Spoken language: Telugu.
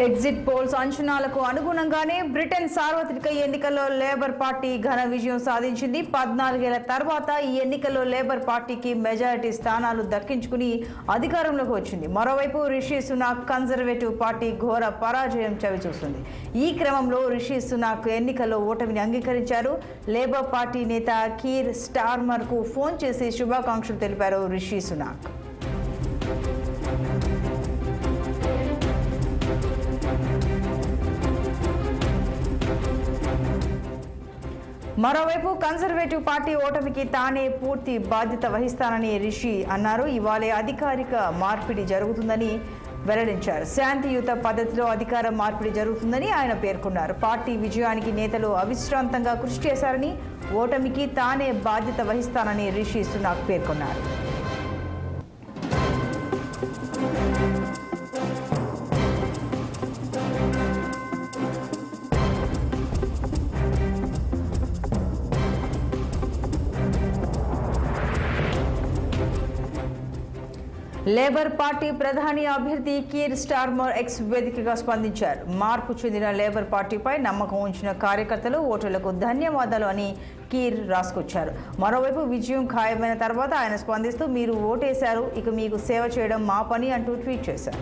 ఎగ్జిట్ పోల్స్ అంచనాలకు అనుగుణంగానే బ్రిటన్ సార్వత్రిక ఎన్నికల్లో లేబర్ పార్టీ ఘన విజయం సాధించింది. 14 ఏళ్ల తర్వాత ఈ ఎన్నికల్లో లేబర్ పార్టీకి మెజారిటీ స్థానాలు దక్కించుకుని అధికారంలోకి వచ్చింది. మరోవైపు రిషి సునాక్ కన్జర్వేటివ్ పార్టీ ఘోర పరాజయం చవిచూస్తుంది. ఈ క్రమంలో రిషి సునాక్ ఎన్నికల్లో ఓటమిని అంగీకరించారు. లేబర్ పార్టీ నేత కీర్ స్టార్మర్కు ఫోన్ చేసి శుభాకాంక్షలు తెలిపారు రిషి సునాక్. మరోవైపు కన్జర్వేటివ్ పార్టీ ఓటమికి తానే పూర్తి బాధ్యత వహిస్తానని రిషి అన్నారు. ఇవాళ అధికారిక మార్పిడి జరుగుతుందని వెల్లడించారు. శాంతియుత పద్ధతిలో అధికార మార్పిడి జరుగుతుందని ఆయన పేర్కొన్నారు. పార్టీ విజయానికి నేతలు అవిశ్రాంతంగా కృషి చేశారని, ఓటమికి తానే బాధ్యత వహిస్తానని రిషి సునాక్ పేర్కొన్నారు. లేబర్ పార్టీ ప్రధాని అభ్యర్థి కీర్ స్టార్మర్ ఎక్స్ వేదికగా స్పందించారు. మార్పు చెందిన లేబర్ పార్టీపై నమ్మకం ఉంచిన కార్యకర్తలు, ఓటర్లకు ధన్యవాదాలు అని కీర్ రాసుకొచ్చారు. మరోవైపు విజయం ఖాయమైన తర్వాత ఆయన స్పందిస్తూ, మీరు ఓటేశారు, ఇక మీకు సేవ చేయడం మా పని అంటూ ట్వీట్ చేశారు.